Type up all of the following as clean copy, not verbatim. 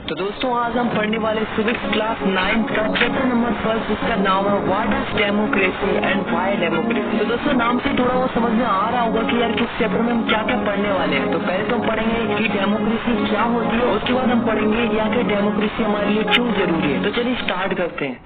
तो दोस्तों आज हम पढ़ने वाले सिविक्स क्लास 9 का चैप्टर नंबर 1 जिसका नाम है what is democracy and why democracy. तो दोस्तों नाम से थोड़ा वो समझ में आ रहा होगा कि यार किस चैप्टर में हम क्या क्या पढ़ने वाले हैं। तो पहले तो हम पढ़ेंगे कि डेमोक्रेसी क्या होती है, उसके बाद हम पढ़ेंगे या कि डेमोक्रेसी हमारे लिए क्यों जरूरी है। तो चलिए स्टार्ट करते हैं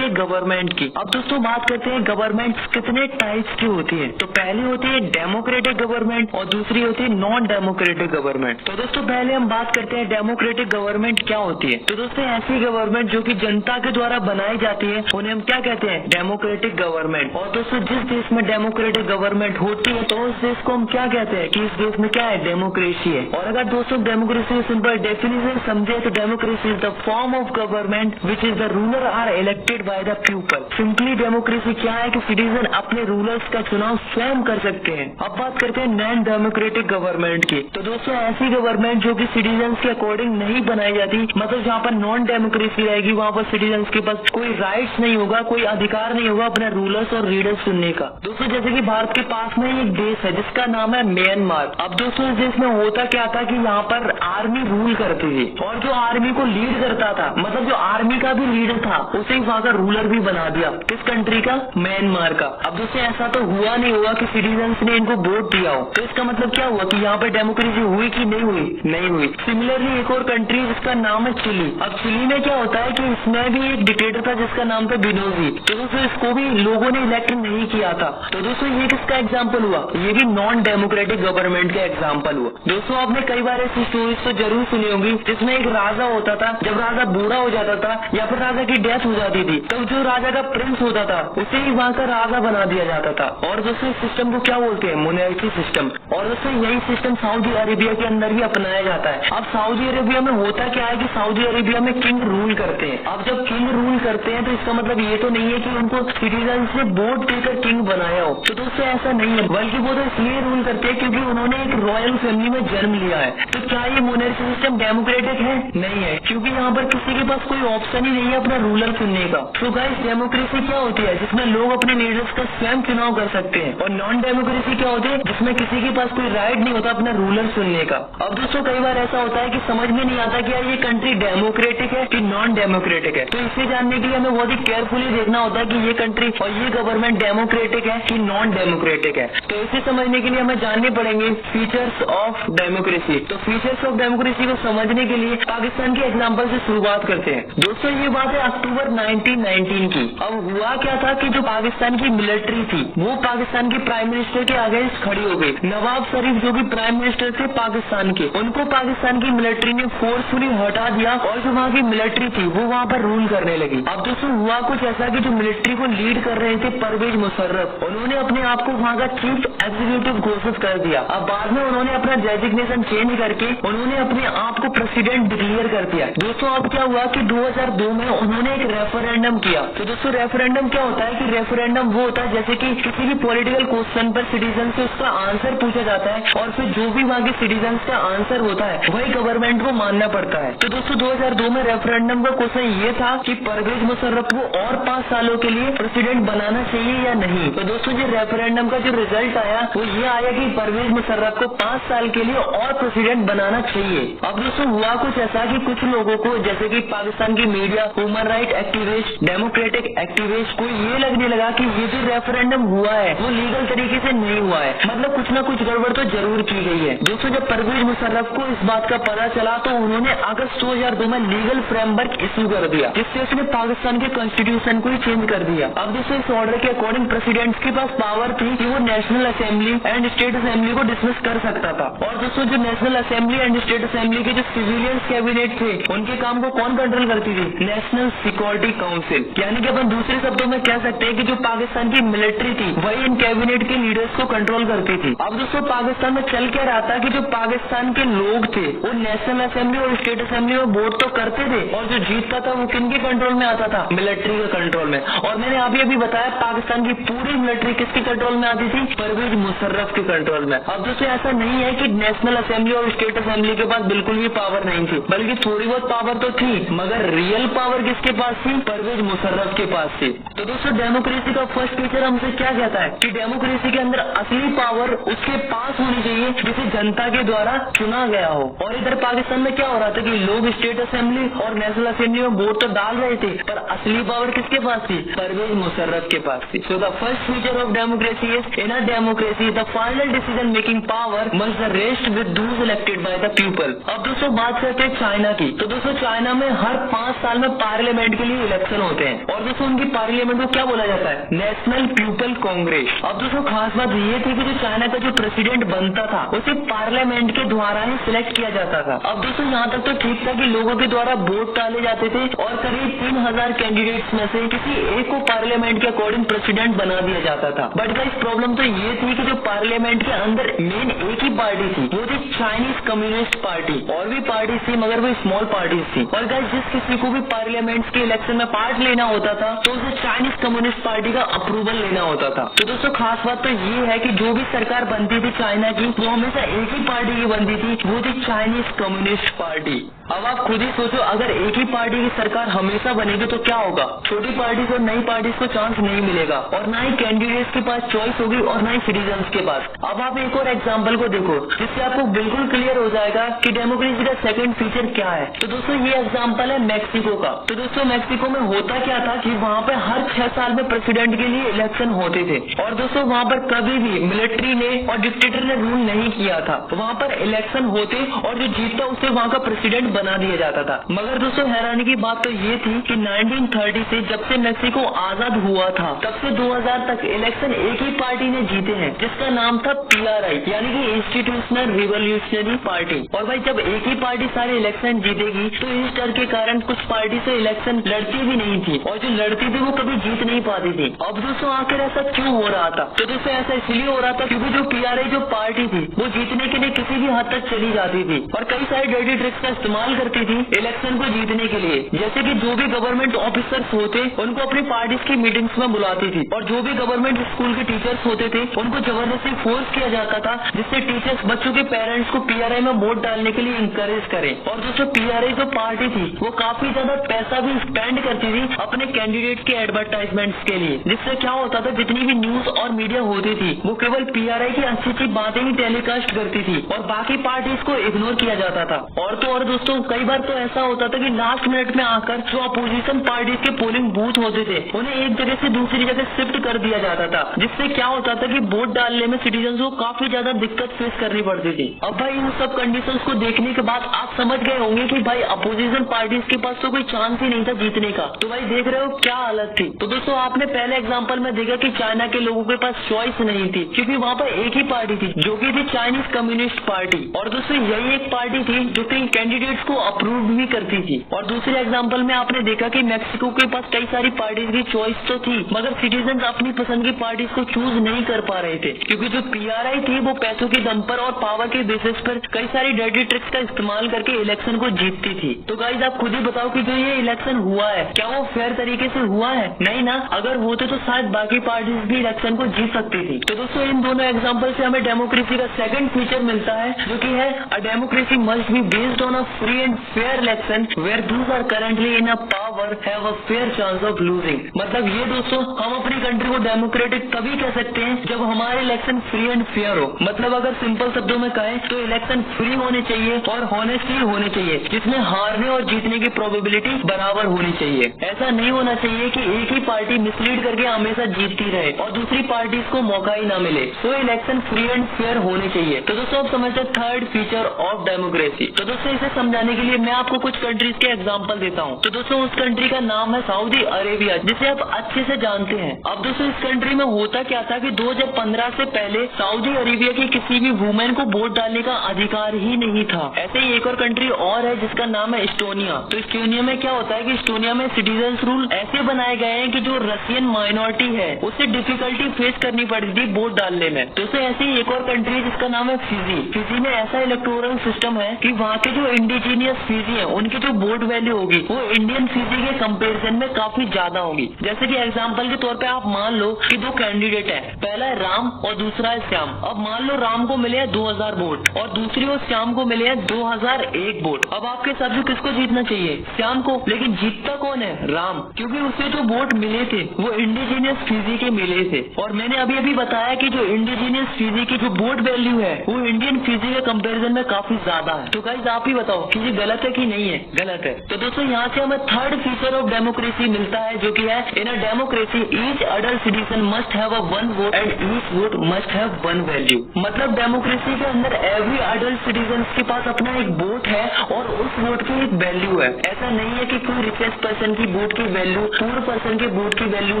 गवर्नमेंट की। अब दोस्तों बात करते हैं गवर्नमेंट कितने टाइप्स की होती है। तो पहली होती है डेमोक्रेटिक गवर्नमेंट और दूसरी होती है नॉन डेमोक्रेटिक गवर्नमेंट। तो दोस्तों पहले हम बात करते हैं डेमोक्रेटिक गवर्नमेंट क्या होती है। तो दोस्तों ऐसी गवर्नमेंट जो कि जनता के द्वारा बनाई जाती है उन्हें हम क्या कहते हैं, डेमोक्रेटिक गवर्नमेंट। और दोस्तों जिस देश में डेमोक्रेटिक गवर्नमेंट होती है तो उस देश को हम क्या कहते हैं कि इस देश में क्या है, डेमोक्रेसी है। और अगर दोस्तों डेमोक्रेसी की सिंपल डेफिनेशन समझे तो democracy is the form of government which is the ruler are elected by the people. Simply democracy क्या है कि सिटीजन अपने रूलर्स का चुनाव स्वयं कर सकते हैं। अब बात करते हैं नॉन डेमोक्रेटिक गवर्नमेंट की। तो दोस्तों ऐसी गवर्नमेंट जो कि सिटीजन के अकॉर्डिंग नहीं बनाई जाती, मतलब जहाँ पर नॉन डेमोक्रेसी रहेगी वहाँ पर सिटीजन के पास कोई राइट्स नहीं होगा, कोई अधिकार नहीं होगा अपने रूलर्स और लीडर्स चुनने का। दोस्तों जैसे कि भारत के पास में एक देश है जिसका नाम है म्यांमार। अब दोस्तों इस देश में होता क्या था कि यहाँ पर आर्मी रूल करती थी और जो आर्मी को लीड करता था, मतलब जो आर्मी का भी लीडर था उसे ही वहाँ का रूलर भी बना दिया। किस कंट्री का, म्यांमार का। अब दोस्तों ऐसा तो हुआ नहीं होगा कि सिटीजन्स ने इनको वोट दिया हो। तो इसका मतलब क्या हुआ कि यहाँ पर डेमोक्रेसी हुई कि नहीं हुई, नहीं हुई। सिमिलरली एक और कंट्री जिसका नाम है चिली। अब चिली में क्या होता है कि इसमें भी एक डिक्टेटर था जिसका नाम था बिनोजी। तो दोस्तों इसको भी लोगों ने इलेक्ट नहीं किया था। तो दोस्तों ये किसका एग्जाम्पल हुआ, ये भी नॉन डेमोक्रेटिक गवर्नमेंट का एग्जाम्पल हुआ। दोस्तों आपने कई बार ऐसी स्टोरीज तो जरूर सुनी होगी जिसमें एक राजा होता था, जब राजा बूढ़ा हो जाता था या फिर राजा की डेथ हो जाती थी तब जो राजा का प्रिंस होता था उसे ही वहाँ का राजा बना दिया जाता था। और दोस्तों इस सिस्टम को क्या बोलते हैं, मोनार्की सिस्टम। और दोस्तों यही सिस्टम सऊदी अरेबिया के अंदर भी अपनाया जाता है। अब सऊदी अरेबिया में होता क्या है कि सऊदी अरेबिया में किंग रूल करते हैं। अब जब किंग रूल करते हैं तो इसका मतलब ये तो नहीं है कि उनको सिटीजन से वोट देकर किंग बनाया हो। तो दोस्तों ऐसा नहीं है, बल्कि वो तो इसलिए रूल करते हैं क्योंकि उन्होंने एक रॉयल फैमिली में जन्म लिया है। तो क्या ये मोनार्की सिस्टम डेमोक्रेटिक है, नहीं है, क्योंकि यहाँ पर किसी के पास कोई ऑप्शन ही नहीं है अपना रूलर चुनने का। तो गाइस डेमोक्रेसी क्या होती है, जिसमें लोग अपने लीडर्स का स्वयं चुनाव कर सकते हैं। और नॉन डेमोक्रेसी क्या होती है, जिसमें किसी के पास कोई राइट नहीं होता अपना रूलर चुनने का। अब दोस्तों कई बार ऐसा होता है कि समझ में नहीं आता कि यार ये कंट्री डेमोक्रेटिक है कि नॉन डेमोक्रेटिक है। तो इसे जानने के लिए हमें बहुत ही केयरफुली देखना होता है कि ये कंट्री और ये गवर्नमेंट डेमोक्रेटिक है कि नॉन डेमोक्रेटिक है। तो इसे समझने के लिए हमें जानने पड़ेंगे फीचर्स ऑफ डेमोक्रेसी। तो फीचर्स ऑफ डेमोक्रेसी को समझने के लिए पाकिस्तान के एग्जाम्पल से शुरुआत करते हैं। दोस्तों ये बात है अक्टूबर 1919 की। अब हुआ क्या था कि जो पाकिस्तान की मिलिट्री थी वो पाकिस्तान के प्राइम मिनिस्टर के अगेंस्ट खड़ी हो गई। नवाब शरीफ जो कि प्राइम मिनिस्टर थे पाकिस्तान के, उनको पाकिस्तान की मिलिट्री ने फोर्सफुली हटा दिया और जो वहाँ की मिलिट्री थी वो वहाँ पर रूल करने लगी। अब दोस्तों हुआ कुछ ऐसा कि जो मिलिट्री को लीड कर रहे थे परवेज मुशर्रफ, उन्होंने अपने आप को वहाँ का चीफ एग्जीक्यूटिव घोषित कर दिया। अब बाद में उन्होंने अपना डेजिग्नेशन चेंज करके उन्होंने अपने आप को प्रेसिडेंट डिक्लेयर कर दिया। दोस्तों अब क्या हुआ कि 2002 में उन्होंने एक रेफरेंडम किया। तो दोस्तों रेफरेंडम क्या होता है कि रेफरेंडम वो होता है जैसे कि किसी भी पॉलिटिकल क्वेश्चन पर सिटीजन से उसका आंसर पूछा जाता है और फिर जो भी वहाँ के सिटीजन का आंसर होता है वही गवर्नमेंट को मानना पड़ता है। तो दोस्तों 2002 में रेफरेंडम का क्वेश्चन ये था कि परवेज मुशर्रफ को और 5 सालों के लिए प्रेसिडेंट बनाना चाहिए या नहीं। तो दोस्तों जो रेफरेंडम का जो रिजल्ट आया वो ये आया कि परवेज मुशर्रफ को 5 साल के लिए और प्रेसिडेंट बनाना चाहिए। अब दोस्तों हुआ कुछ ऐसा कि कुछ लोगों को जैसे कि पाकिस्तान की media, human right activist, democratic activist को ये लगने लगा कि ये जो रेफरेंडम हुआ है वो लीगल तरीके से नहीं हुआ है, मतलब कुछ ना कुछ गड़बड़ तो जरूर की गई है। दोस्तों जब परवेज मुशर्रफ को इस बात का पता चला तो उन्होंने अगस्त 2002 में लीगल फ्रेमवर्क इश्यू कर दिया जिससे उसने पाकिस्तान के कॉन्स्टिट्यूशन को ही चेंज कर दिया। अब दोस्तों इस ऑर्डर के अकॉर्डिंग प्रेसिडेंट के पास पावर थी कि वो national assembly and state assembly को डिसमिस कर सकता था। और दोस्तों जो national assembly and state assembly के जो सिविलियन कैबिनेट थे उनके काम को कौन कंट्रोल करती थी, नेशनल सिक्योरिटी काउंसिल। यानी कि अपन दूसरे शब्दों में कह सकते हैं कि जो पाकिस्तान की मिलिट्री थी वही इन कैबिनेट के लीडर्स को कंट्रोल करती थी। अब दोस्तों पाकिस्तान में चल क्या रहा था कि जो पाकिस्तान के लोग थे वो नेशनल असेंबली और स्टेट असेंबली में वोट तो करते थे और जो जीतता था वो किनके कंट्रोल में आता था, मिलिट्री के कंट्रोल में। और मैंने अभी बताया पाकिस्तान की पूरी मिलिट्री किसके कंट्रोल में आती थी, परवेज मुशर्रफ के कंट्रोल में। अब दोस्तों ऐसा नहीं है कि नेशनल असेंबली और स्टेट असेंबली के पास बिल्कुल भी पावर नहीं थी, बल्कि थोड़ी बहुत पावर तो थी, मगर रियल पावर किसके पास पास थी? परवेज मुशर्रफ के पास थी। तो दोस्तों डेमोक्रेसी का फर्स्ट फीचर हमसे क्या कहता है कि डेमोक्रेसी के अंदर असली पावर उसके पास होनी चाहिए जिसे जनता के द्वारा चुना गया हो। और इधर पाकिस्तान में क्या हो रहा था कि लोग स्टेट असेंबली और नेशनल असेंबली में वोट तो डाल रहे थे, पर असली पावर किसके पास थी? परवेज मुशर्रफ के पास थी। So the first feature of democracy is in a democracy the final decision making power must rest with those elected by the people. अब दोस्तों बात करते हैं चाइना की। तो दोस्तों चाइना में हर 5 साल में पार्लियामेंट के लिए इलेक्शन होते हैं और दोस्तों उनकी पार्लियामेंट को क्या बोला जाता है? National people Congress. अब दोस्तों खास बात ये थी कि जो चाइना का जो प्रेसिडेंट बनता था उसे पार्लियामेंट के द्वारा ही सिलेक्ट किया जाता था। अब दोस्तों यहाँ तक तो ठीक था कि लोगों के द्वारा वोट डाले जाते थे और करीब 3000 कैंडिडेट्स में से किसी एक को पार्लियामेंट के अकॉर्डिंग प्रेसिडेंट बना दिया जाता था। बट गाइस प्रॉब्लम तो ये थी कि जो पार्लियामेंट के अंदर मेन एक ही पार्टी थी वो थी चाइनीज कम्युनिस्ट पार्टी। और भी पार्टी थी मगर वो स्मॉल पार्टी थी। और गाइस जिस किसी को भी पार्लियामेंट के इलेक्शन में पार्ट लेना होता था तो उसे चाइनीज कम्युनिस्ट पार्टी का अप्रूवल लेना होता था। तो दोस्तों खास बात तो ये है कि जो भी सरकार बनती थी चाइना की वो हमेशा एक ही पार्टी की बनती थी, वो थी चाइनीज कम्युनिस्ट पार्टी। अब आप खुद ही सोचो अगर एक ही पार्टी की सरकार हमेशा बनेगी तो क्या होगा? छोटी पार्टी और नई पार्टी को चांस नहीं मिलेगा और ना ही कैंडिडेट्स के पास चॉइस होगी और ना ही सिटीजन्स के पास। अब आप एक और एग्जाम्पल को देखो जिससे आपको बिल्कुल क्लियर हो जाएगा कि डेमोक्रेसी का सेकंड फीचर क्या है। तो दोस्तों ये एग्जाम्पल है मैक्सिको का। तो दोस्तों मैक्सिको में होता क्या था कि वहाँ पे हर 6 साल में प्रेसिडेंट के लिए इलेक्शन होते थे और दोस्तों वहाँ पर कभी भी मिलिट्री ने और डिक्टेटर ने रूल नहीं किया था। वहाँ पर इलेक्शन होते और जो जीतता उसे वहाँ का प्रेसिडेंट बना दिया जाता था। मगर दोस्तों हैरानी की बात तो ये थी कि 1930 से जब से मैक्सिको आजाद हुआ था तब से 2000 तक इलेक्शन एक ही पार्टी ने जीते हैं जिसका नाम था PRI यानी कि इंस्टीट्यूशनल रिवोल्यूशनरी पार्टी। और भाई जब एक ही पार्टी सारे इलेक्शन जीतेगी तो इस डर के कारण कुछ पार्टी से इलेक्शन लड़ती भी नहीं थी और जो लड़ती थी वो कभी जीत नहीं पाती थी। अब दोस्तों आखिर ऐसा क्यों हो रहा था? तो दोस्तों ऐसा इसलिए हो रहा था क्योंकि जो PRI जो पार्टी थी वो जीतने के लिए किसी भी हद तक चली जाती थी और कई सारे डर्टी ट्रिक्स का इस्तेमाल करती थी इलेक्शन को जीतने के लिए। जैसे कि जो भी गवर्नमेंट ऑफिसर्स होते उनको अपनी पार्टीज की मीटिंग्स में बुलाती थी और जो भी गवर्नमेंट स्कूल के टीचर्स होते थे उनको जबरदस्ती फोर्स किया जाता था जिससे टीचर्स बच्चों के पेरेंट्स को PRI में वोट डालने के लिए इंकरेज करें। और दोस्तों PRI जो पार्टी थी वो काफी ज्यादा पैसा भी स्पेंड करती थी अपने कैंडिडेट के एडवर्टाइजमेंट्स के लिए, जिससे क्या होता था जितनी भी न्यूज और मीडिया होती थी वो केवल PRI की अच्छी अच्छी बातें ही टेलीकास्ट करती थी और बाकी पार्टीज को इग्नोर किया जाता था। और तो और दोस्तों कई बार तो ऐसा होता था कि लास्ट मिनट में आकर जो अपोजिशन पार्टीज के पोलिंग बूथ होते थे उन्हें एक जगह से दूसरी जगह शिफ्ट कर दिया जाता था, जिससे क्या होता था कि वोट डालने में सिटीजन को काफी ज्यादा दिक्कत फेस करनी पड़ती थी। अब भाई इन सब कंडीशंस को देखने के बाद आप समझ गए होंगे कि भाई अपोजिशन पार्टीज के पास तो कोई चांस ही नहीं था जीतने का। तो भाई देख रहे हो क्या हालत थी। तो दोस्तों आपने पहले एग्जाम्पल में देखा कि चाइना के लोगों के पास चॉइस नहीं थी क्योंकि वहाँ पर एक ही पार्टी थी जो की थी चाइनीज कम्युनिस्ट पार्टी। और दोस्तों यही एक पार्टी थी जो कि कैंडिडेट्स को अप्रूव भी करती थी। और दूसरे एग्जाम्पल में आपने देखा कि मैक्सिको के पास कई सारी पार्टीज की चॉइस तो थी मगर सिटीजन अपनी पसंद की पार्टीज को चूज नहीं कर पा रहे थे क्योंकि जो PRI थी वो पैसों के दम पर और पावर के बेसिस पर कई सारी डर्टी ट्रिक्स का इस्तेमाल करके इलेक्शन को जीतती थी। तो गाइस आप खुद ही बताओ कि जो ये इलेक्शन हुआ है क्या वो फेयर तरीके से हुआ है? नहीं ना। अगर होते तो शायद बाकी पार्टीज भी इलेक्शन को जीत सकती थी। तो दोस्तों इन दोनों एग्जाम्पल से हमें डेमोक्रेसी का सेकंड फीचर मिलता है जो कि है a democracy must be based on a free and fair election where those are currently in a power have a fair chance of losing. मतलब ये दोस्तों हम अपनी कंट्री को डेमोक्रेटिक तभी कह सकते हैं जब हमारे इलेक्शन फ्री एंड फेयर हो। मतलब अगर सिंपल शब्दों में कहें तो इलेक्शन फ्री होने चाहिए और हॉनेस्टली होने चाहिए जिसमें हारने और जीतने की प्रोबेबिलिटी बराबर होनी चाहिए। ऐसा नहीं होना चाहिए कि एक ही पार्टी मिसलीड करके हमेशा जीतती रहे और दूसरी पार्टी को मौका ही ना मिले। तो इलेक्शन फ्री एंड फेयर होने चाहिए। तो दोस्तों अब समझते हैं थर्ड फीचर ऑफ डेमोक्रेसी। तो दोस्तों इसे समझाने के लिए मैं आपको कुछ कंट्रीज के एग्जाम्पल देता हूँ। तो दोस्तों उस कंट्री का नाम है सऊदी अरेबिया जिसे आप अच्छे से जानते हैं। अब दोस्तों इस कंट्री में होता क्या था कि 2015 से पहले सऊदी अरेबिया की किसी भी वुमेन को वोट डालने का अधिकार ही नहीं था। ऐसे ही एक और कंट्री और है जिसका नाम है एस्टोनिया। तो एस्टोनिया में क्या होता है कि एस्टोनिया में सिटीजन रूल ऐसे बनाए गए हैं कि जो रशियन माइनॉरिटी है उसे डिफिकल्टी फेस करनी पड़ती थी वोट डालने में। दोस्तों ऐसे ही एक और कंट्री है जिसका नाम है फिजी। फिजी में ऐसा इलेक्टोरल सिस्टम है कि वहाँ के जो इंडिजीनियस फिजी है उनकी जो वोट वैल्यू होगी वो इंडियन फिजी के कंपैरिजन में काफी ज्यादा होगी। जैसे कि एग्जांपल के तौर पे आप मान लो कि दो कैंडिडेट है, पहला है राम और दूसरा है श्याम। अब मान लो राम को मिले हैं 2000 वोट और दूसरी ओर श्याम को मिले हैं 2001 वोट। अब आपके हिसाब से किसको जीतना चाहिए? श्याम को। लेकिन जीतता कौन है? राम, क्योंकि उसे जो वोट मिले थे वो इंडिजीनियस फिजी के मिले थे। और मैंने अभी बताया कि जो इंडिजीनियस फिजी की जो वोट वैल्यू है वो इंडियन फिजी के कंपेरिजन में काफी ज्यादा है। तो गाइस आप ही बताओ कि ये गलत है कि नहीं है? गलत है। तो दोस्तों यहाँ से हमें थर्ड फीचर ऑफ डेमोक्रेसी मिलता है, जो कि है in a democracy each adult citizen must have a one vote and each vote must have one value. मतलब डेमोक्रेसी के अंदर एवरी अडल्ट सिटीजन के पास अपना एक वोट है और उस वोट की एक वैल्यू है। ऐसा नहीं है कि कोई रिचेस्ट पर्सन की वोट की वैल्यू पुअर पर्सन के वोट की वैल्यू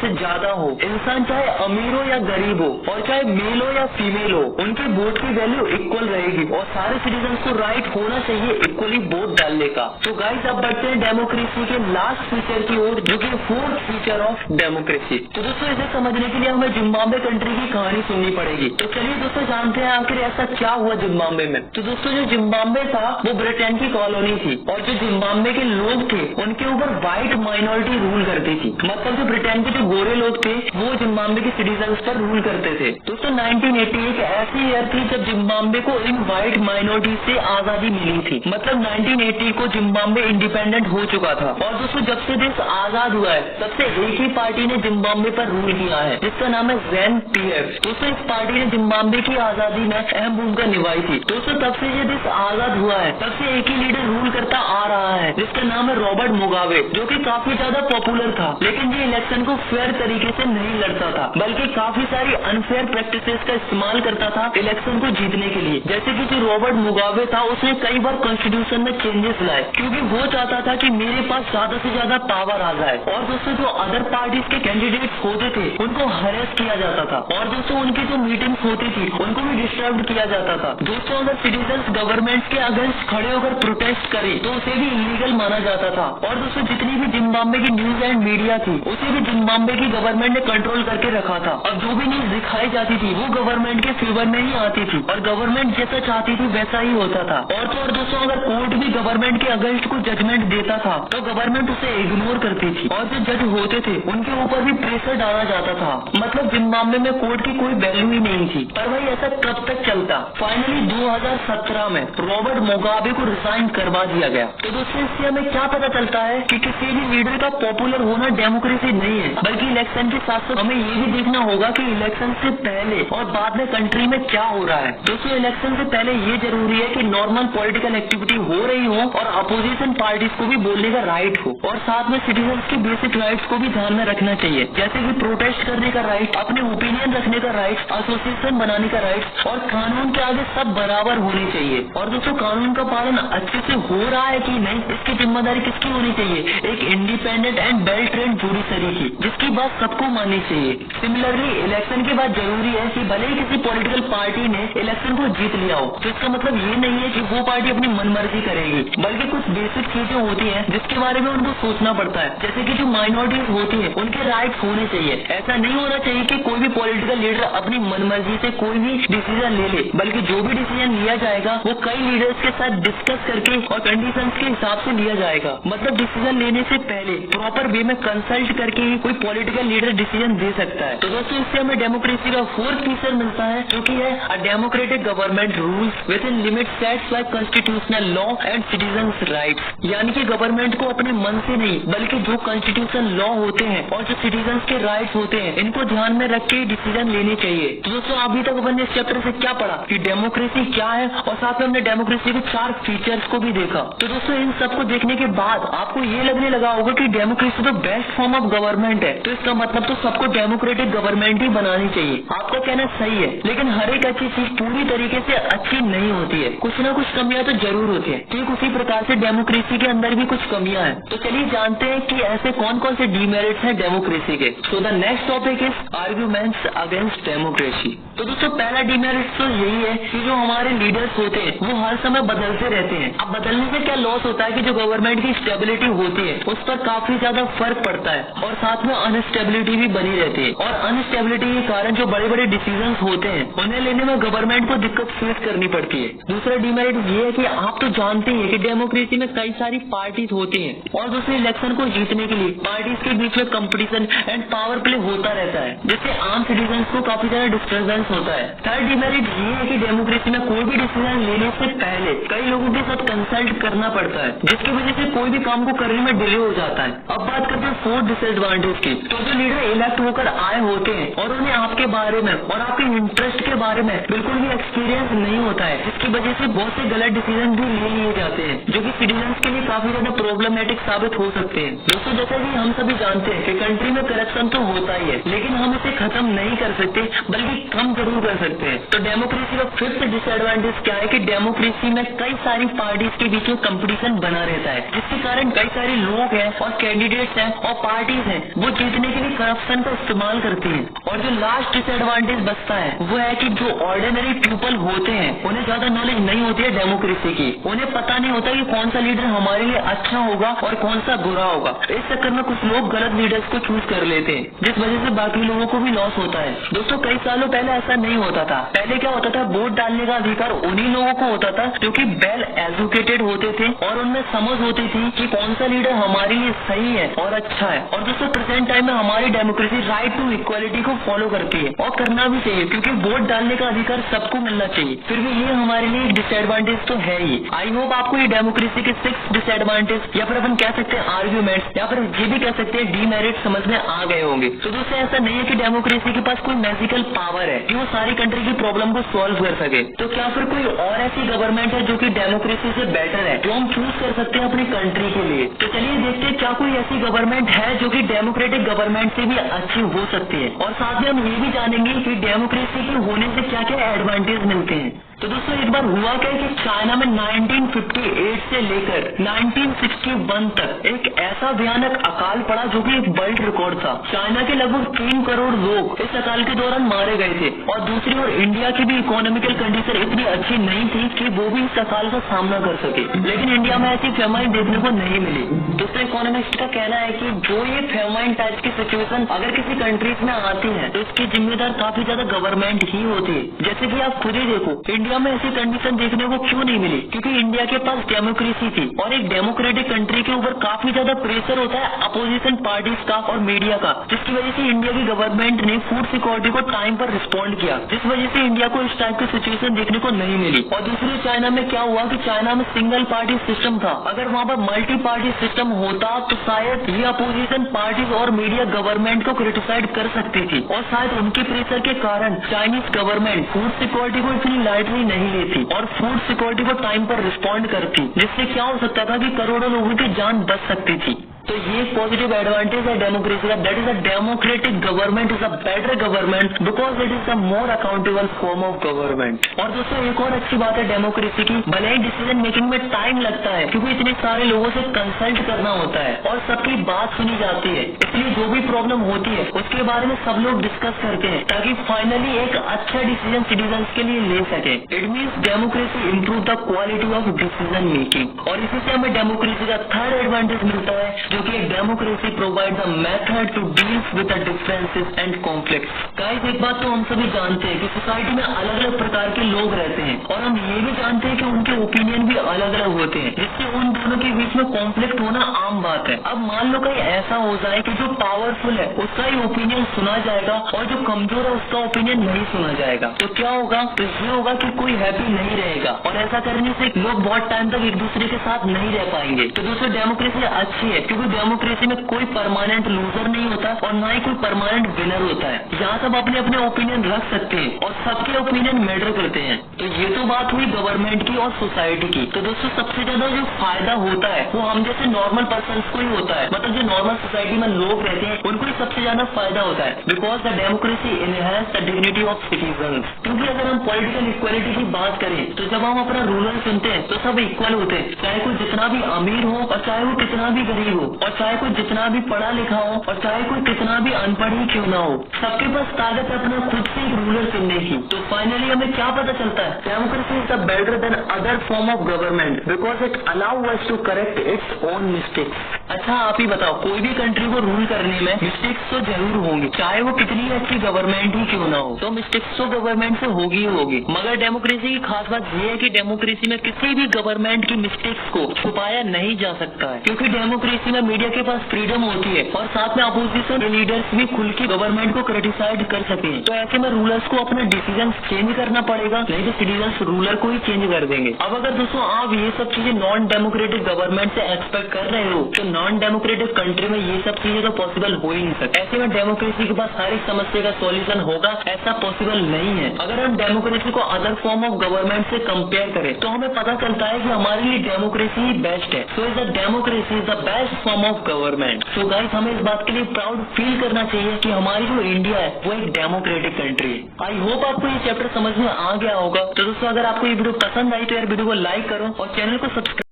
से ज्यादा हो। इंसान चाहे अमीर हो या गरीब हो और चाहे मेल हो या फीमेल हो, उनके वोट की वैल्यू इक्वल रहेगी और सारे सिटीजन को राइट होना चाहिए इक्वली वोट डालने का। तो गाइस अब बढ़ते हैं डेमोक्रेसी के लास्ट फीचर की ओर, जो कि फोर्थ फीचर ऑफ डेमोक्रेसी। तो दोस्तों इसे समझने के लिए हमें जिम्बाब्वे कंट्री की कहानी सुननी पड़ेगी। तो चलिए दोस्तों जानते हैं आखिर ऐसा क्या हुआ जिम्बाब्वे में। तो दोस्तों जो जिम्बाब्वे था वो ब्रिटेन की कॉलोनी थी और जो जिम्बाब्वे के लोग थे उनके ऊपर व्हाइट माइनॉरिटी रूल करती थी। मतलब जो ब्रिटेन के जो गोरे लोग थे वो जिम्बाब्वे के सिटीजन पर रूल करते थे। दोस्तों 1980 एक ऐसी ईयर थी जब जिम्बाब्वे को इन व्हाइट माइनॉरिटी से आजादी मिली थी। मतलब 1980 को जिम्बाब्वे इंडिपेंडेंट हो चुका था। और दोस्तों जब से देश आजाद हुआ है तब से एक ही पार्टी ने जिम्बाब्वे पर रूल किया है, जिसका नाम है ZANU-PF। दोस्तों इस पार्टी ने जिम्बाब्वे की आजादी में अहम भूमिका निभाई थी। दोस्तों तब से ये देश आजाद हुआ है तब से एक ही लीडर रूल करता आ रहा है, जिसका नाम है रॉबर्ट मुगाबे, जो कि काफी ज्यादा पॉपुलर था। लेकिन ये इलेक्शन को फेयर तरीके से नहीं लड़ता था, बल्कि काफी सारी अनफेयर प्रैक्टिसेस का इस्तेमाल करता था इलेक्शन को जीतने के लिए। जैसे कि जो रॉबर्ट मुगाबे था उसने कई बार कॉन्स्टिट्यूशन में चेंजेस लाए, क्योंकि वो चाहता था कि मेरे पास ज्यादा से ज्यादा पावर आ जाए। और दोस्तों जो अदर पार्टीज के कैंडिडेट्स होते थे उनको हरेस किया जाता था और दोस्तों उनकी जो मीटिंग्स होती थी उनको भी डिस्टर्ब किया जाता था। दोस्तों अगर सिटीजन गवर्नमेंट के अगेंस्ट खड़े होकर प्रोटेस्ट करे तो उसे भी इलीगल माना जाता था। और दोस्तों जितनी भी जिम्बाब्वे की न्यूज एंड मीडिया थी उसे भी जिम्बाब्वे की गवर्नमेंट ने कंट्रोल करके रखा था। अब जो भी न्यूज दिखाई जाती थी वो गवर्नमेंट के फेवर में ही आती थी और गवर्नमेंट जैसा चाहती थी वैसा ही होता था। और तो और दोस्तों अगर कोर्ट भी गवर्नमेंट के अगेंस्ट को जजमेंट देता था तो गवर्नमेंट उसे इग्नोर करती थी और जो जज होते थे उनके ऊपर भी प्रेशर डाला जाता था। मतलब जिम्बाब्वे में कोर्ट की कोई वैल्यू ही नहीं थी। पर भाई ऐसा कब तक चलता? फाइनली 2017 में रॉबर्ट मुगाबे को रिजाइन करवा दिया गया। तो दोस्तों इससे हमें क्या पता चलता है कि किसी भी लीडर का पॉपुलर होना डेमोक्रेसी नहीं है, बल्कि इलेक्शन के साथ साथ हमें ये भी देखना होगा कि इलेक्शन से पहले और बाद में कंट्री में क्या हो रहा है। दोस्तों इलेक्शन से पहले ये जरूरी है कि नॉर्मल पॉलिटिकल एक्टिविटी हो रही हो और अपोजिशन पार्टीज को भी बोलने का राइट हो और साथ में सिटीजन के बेसिक राइट्स को भी ध्यान में रखना चाहिए, जैसे कि प्रोटेस्ट करने का राइट, अपने ओपिनियन रखने का राइट, एसोसिएशन बनाने का राइट और कानून के आगे सब बराबर होने चाहिए। और दोस्तों कानून का पालन अच्छे से हो रहा है कि नहीं इसकी जिम्मेदारी किसकी होनी चाहिए? एक independent and well trained judiciary की, जिसकी बात सबको माननी चाहिए। सिमिलरली इलेक्शन के बाद जरूरी है कि भले ही किसी पॉलिटिकल पार्टी ने इलेक्शन को जीत लिया हो तो इसका मतलब ये नहीं है कि वो पार्टी अपनी मनमर्जी करेगी, बल्कि कुछ बेसिक चीजें होती हैं जिसके बारे में उनको सोचना पड़ता है। जैसे कि जो माइनॉरिटीज होती है उनके राइट्स होने चाहिए। ऐसा नहीं होना चाहिए कि कोई भी पॉलिटिकल लीडर अपनी मनमर्जी से कोई भी डिसीजन ले, बल्कि जो भी डिसीजन लिया जाएगा वो कई लीडर्स के साथ डिस्कस करके और कंडीशंस के हिसाब से लिया जाएगा। मतलब डिसीजन लेने से पहले प्रॉपर वे में कंसल्ट करके ही कोई पॉलिटिकल लीडर डिसीजन दे सकता है। तो दोस्तों इससे हमें डेमोक्रेसी का फोर्थ फीचर मिलता है, जो कि है a democratic government rules within limit sets by constitutional law and citizens rights. यानी कि गवर्नमेंट को अपने मन से नहीं बल्कि जो कॉन्स्टिट्यूशन लॉ होते हैं और जो सिटीजंस के राइट्स होते हैं इनको ध्यान में रख के डिसीजन लेने चाहिए। तो दोस्तों अभी तक अपन ने इस चैप्टर से क्या पढ़ा कि डेमोक्रेसी क्या है और साथ में हमने डेमोक्रेसी के 4 फीचर्स को भी देखा। तो दोस्तों इन सबको देखने के बाद आपको ये लगने लगा होगा कि डेमोक्रेसी तो बेस्ट फॉर्म ऑफ गवर्नमेंट है, तो इसका मतलब तो सबको डेमोक्रेटिक गवर्नमेंट ही बनानी चाहिए। आपका कहना सही है, लेकिन हर एक अच्छी चीज पूरी तरीके से अच्छी नहीं होती है, कुछ ना कुछ कमियां तो जरूर होती है। ठीक उसी प्रकार से डेमोक्रेसी के अंदर भी कुछ कमियां हैं। तो चलिए जानते हैं कि ऐसे कौन कौन से डीमेरिट्स हैं डेमोक्रेसी के। तो the next topic is arguments against democracy. तो दोस्तों पहला डीमेरिट तो यही है कि जो हमारे लीडर्स होते हैं वो हर समय बदलते रहते हैं। अब बदलने से क्या लॉस होता है कि जो गवर्नमेंट की स्टेबिलिटी होती है उस पर काफी ज्यादा फर्क पड़ता है और साथ में अनस्टेबिलिटी भी बनी रहती है। और अनस्टेबिलिटी के कारण जो बड़े बड़े डिसीजन होते हैं उन्हें लेने में गवर्नमेंट को दिक्कत फेस करनी पड़ती है। दूसरा डिमेरिट ये है कि आप तो जानते हैं कि डेमोक्रेसी में कई सारी पार्टीज होती हैं और दूसरे इलेक्शन को जीतने के लिए पार्टीज के बीच में कंपटीशन एंड पावर प्ले होता रहता है, जिससे आम सिटीजन को काफी ज्यादा डिस्टर्बेंस होता है। थर्ड डिमेरिट ये है कि डेमोक्रेसी में कोई भी डिसीजन लेने से पहले कई लोगों के साथ कंसल्ट करना पड़ता है, जिसकी वजह से कोई भी काम को करने में डिले हो जाता है। अब बात करते हैं फोर्थ डिसएडवांटेज की। तो जो लीडर इलेक्ट होकर आए होते हैं और उन्हें आपके बारे में और आपके इंटरेस्ट के बारे में बिल्कुल भी एक्सपीरियंस नहीं होता है, जिसकी वजह से बहुत से गलत डिसीजन भी ले लिए जाते हैं, जो कि सिटीजन के लिए काफी ज्यादा प्रॉब्लमेटिक साबित हो सकते हैं। दोस्तों, जैसा कि हम सभी जानते हैं कि कंट्री में करप्शन तो होता ही है, लेकिन हम इसे खत्म नहीं कर सकते बल्कि कम जरूर कर सकते हैं। तो डेमोक्रेसी का फिफ्थ डिसएडवांटेज क्या है कि डेमोक्रेसी में कई सारी पार्टीज के बीच में कंपटीशन बना रहता है, जिसके कारण कई सारे लोग हैं और कैंडिडेट्स हैं और पार्टीज हैं वो जीतने के लिए करप्शन का इस्तेमाल करती है। और जो लास्ट डिसएडवांटेज बचता है वो है कि जो ऑर्डिनरी पीपल होते हैं उन्हें ज्यादा नॉलेज नहीं होती है डेमोक्रेसी की। उन्हें पता नहीं होता कि कौन सा लीडर हमारे लिए अच्छा होगा और कौन सा बुरा होगा। इस चक्कर में कुछ लोग गलत लीडर्स को चूज कर लेते हैं, जिस वजह से बाकी लोगों को भी लॉस होता है। दोस्तों, कई सालों पहले ऐसा नहीं होता था। पहले क्या होता था, वोट डालने का अधिकार उन्हीं लोगों को होता था जो कि वेल एजुकेटेड होते थे और उनमें समझ होती थी कि कौन सा लीडर हमारे लिए सही है और अच्छा है। और दोस्तों, प्रेजेंट टाइम में हमारी डेमोक्रेसी राइट टू इक्वालिटी को फॉलो करती है और करना भी चाहिए, क्योंकि वोट डालने का अधिकार सबको मिलना चाहिए। फिर भी ये हमारे लिए एक डिसएडवांटेज तो है ही। आई होप आपको ये डेमोक्रेसी के 6 डिसएडवांटेज या फिर अपन कह सकते हैं आर्ग्यूमेंट्स या फिर ये भी कह सकते हैं डीमेरिट समझ में आ गए होंगे। तो दोस्तों, ऐसा नहीं है कि डेमोक्रेसी के पास कोई मैजिकल पावर है कि वो सारी कंट्री की प्रॉब्लम को सॉल्व कर सके। तो क्या फिर कोई और ऐसी गवर्नमेंट है जो कि डेमोक्रेसी से बेटर है, जो हम चूज कर सकते हैं अपनी कंट्री के लिए? तो चलिए देखते हैं क्या कोई ऐसी गवर्नमेंट है जो कि डेमोक्रेटिक गवर्नमेंट से भी अच्छी हो सकती है। और साथ में हम ये भी जानेंगे कि डेमोक्रेसी के होने से क्या क्या एडवांटेज मिलते हैं। तो दोस्तों, एक बार हुआ क्या कि चाइना में 1958 से लेकर 1961 तक एक ऐसा भयानक अकाल पड़ा जो कि एक वर्ल्ड रिकॉर्ड था। चाइना के लगभग 3 करोड़ लोग इस अकाल के दौरान मारे गए थे। और दूसरी ओर इंडिया की भी इकोनॉमिकल कंडीशन इतनी अच्छी नहीं थी कि वो भी इस अकाल का सामना कर सके, लेकिन इंडिया में ऐसी फेमाइन देखने को नहीं मिली। दोस्तों, इकोनॉमिस्ट का कहना है कि जो ये फेमाइन टाइप की सिचुएशन अगर किसी कंट्रीज में आती है तो इसकी जिम्मेदार काफी ज्यादा गवर्नमेंट ही होती है। जैसे कि आप खुद ही देखो, इंडिया में ऐसी कंडीशन देखने को क्यों नहीं मिली? क्योंकि इंडिया के पास डेमोक्रेसी थी और एक डेमोक्रेटिक कंट्री के ऊपर काफी ज्यादा प्रेशर होता है अपोजिशन पार्टीज का और मीडिया का, जिसकी वजह से इंडिया की गवर्नमेंट ने फूड सिक्योरिटी को टाइम पर रिस्पॉन्ड किया, जिस वजह से इंडिया को इस टाइप की सिचुएशन देखने को नहीं मिली। और दूसरी चाइना में क्या हुआ कि चाइना में सिंगल पार्टी सिस्टम था। अगर वहाँ पर मल्टी पार्टी सिस्टम होता तो शायद ये अपोजिशन पार्टीज और मीडिया गवर्नमेंट को क्रिटिसाइड कर सकती थी और शायद उनके प्रेशर के कारण चाइनीज गवर्नमेंट फूड सिक्योरिटी को इतनी लाइटली नहीं लेती और फूड सिक्योरिटी को टाइम पर रिस्पॉन्ड करती, जिससे क्या हो सकता था कि करोड़ों लोगों की जान बच सकती थी। तो ये पॉजिटिव एडवांटेज है डेमोक्रेसी का, that is a democratic government is a better government because it is a more accountable form of government. और दोस्तों, एक और अच्छी बात है डेमोक्रेसी की, भले ही डिसीजन मेकिंग में टाइम लगता है क्योंकि इतने सारे लोगों से कंसल्ट करना होता है और सबकी बात सुनी जाती है, इसलिए जो भी प्रॉब्लम होती है उसके बारे में सब लोग डिस्कस करते हैं ताकि फाइनली एक अच्छा डिसीजन सिटीजन के लिए ले सके। It means democracy improve the quality of decision making. और इसी से हमें डेमोक्रेसी का थर्ड एडवांटेज मिलता है जो कि democracy provide the method to deal with the differences and conflicts. Guys, एक बात तो हम सभी जानते हैं कि सोसाइटी में अलग अलग प्रकार के लोग रहते हैं और हम ये भी जानते हैं कि उनके ओपिनियन भी अलग अलग होते हैं, जिससे उन दोनों के बीच में कॉन्फ्लिक्ट होना आम बात है। अब मान लो कहीं ऐसा हो जाए कि जो पावरफुल है उसका ही ओपिनियन सुना जाएगा और जो कमजोर है उसका ओपिनियन नहीं सुना जाएगा, तो क्या होगा? तो ये होगा कि कोई हैप्पी नहीं रहेगा और ऐसा करने से लोग बहुत टाइम तक एक दूसरे के साथ नहीं रह पाएंगे। तो दोस्तों, डेमोक्रेसी अच्छी है क्योंकि डेमोक्रेसी में कोई परमानेंट लूजर नहीं होता और ना ही कोई परमानेंट विनर होता है। यहाँ सब अपने अपने ओपिनियन रख सकते हैं और सबके ओपिनियन मैटर करते हैं। तो ये तो बात हुई गवर्नमेंट की और सोसाइटी की। तो दोस्तों, सबसे ज्यादा जो फायदा होता है वो हम जैसे नॉर्मल पर्सन को ही होता है, मतलब जो नॉर्मल सोसाइटी में लोग रहते हैं उनको ही सबसे ज्यादा फायदा होता है, because the democracy enhance the dignity of citizen. क्योंकि अगर हम पॉलिटिकल इक्वालिटी की बात करें तो जब हम अपना रूलर सुनते हैं तो सब इक्वल होते हैं, चाहे कोई जितना भी अमीर हो और चाहे वो कितना भी गरीब हो और चाहे कोई जितना भी पढ़ा लिखा हो और चाहे कोई कितना भी अनपढ़ ही क्यों ना हो, सबके पास ताकत है अपना खुद से एक रूलर चुनने की। तो फाइनली हमें क्या पता चलता है? Democracy is the better than other form of government because it allow us to correct its own mistakes. अच्छा आप ही बताओ, कोई भी कंट्री को रूल करने में मिस्टेक्स तो जरूर होंगी, चाहे वो कितनी अच्छी गवर्नमेंट ही क्यों ना हो, तो मिस्टेक्स तो गवर्नमेंट से होगी ही होगी। मगर डेमोक्रेसी की खास बात यह है कि डेमोक्रेसी में किसी भी गवर्नमेंट की मिस्टेक्स को छुपाया नहीं जा सकता है, क्योंकि डेमोक्रेसी में मीडिया के पास फ्रीडम होती है और साथ में अपोजिशन लीडर्स भी खुल के गवर्नमेंट को क्रिटिसाइज कर सके। तो ऐसे में रूलर्स को अपना डिसीजन चेंज करना पड़ेगा, नहीं तो सिटीजन रूलर को ही चेंज कर देंगे। अब अगर दोस्तों आप ये सब चीजें नॉन डेमोक्रेटिक गवर्नमेंट से एक्सपेक्ट कर रहे हो, तो नॉन डेमोक्रेटिक कंट्री में ये सब चीजें तो पॉसिबल हो ही नहीं सकती। ऐसे में डेमोक्रेसी के पास हर एक समस्या का सॉल्यूशन होगा, ऐसा पॉसिबल नहीं है। अगर हम डेमोक्रेसी को अदर फॉर्म ऑफ गवर्नमेंट से कंपेयर करें तो हमें पता चलता है कि हमारे लिए डेमोक्रेसी ही बेस्ट है। So is the democracy is the best form of government. So guys हमें इस बात के लिए प्राउड फील करना चाहिए कि हमारी जो इंडिया है वो एक डेमोक्रेटिक कंट्री है। आई होप आपको ये चैप्टर समझ में आ गया होगा। तो दोस्तों अगर आपको ये वीडियो पसंद आई तो यार वीडियो को लाइक करो और चैनल को सब्सक्राइब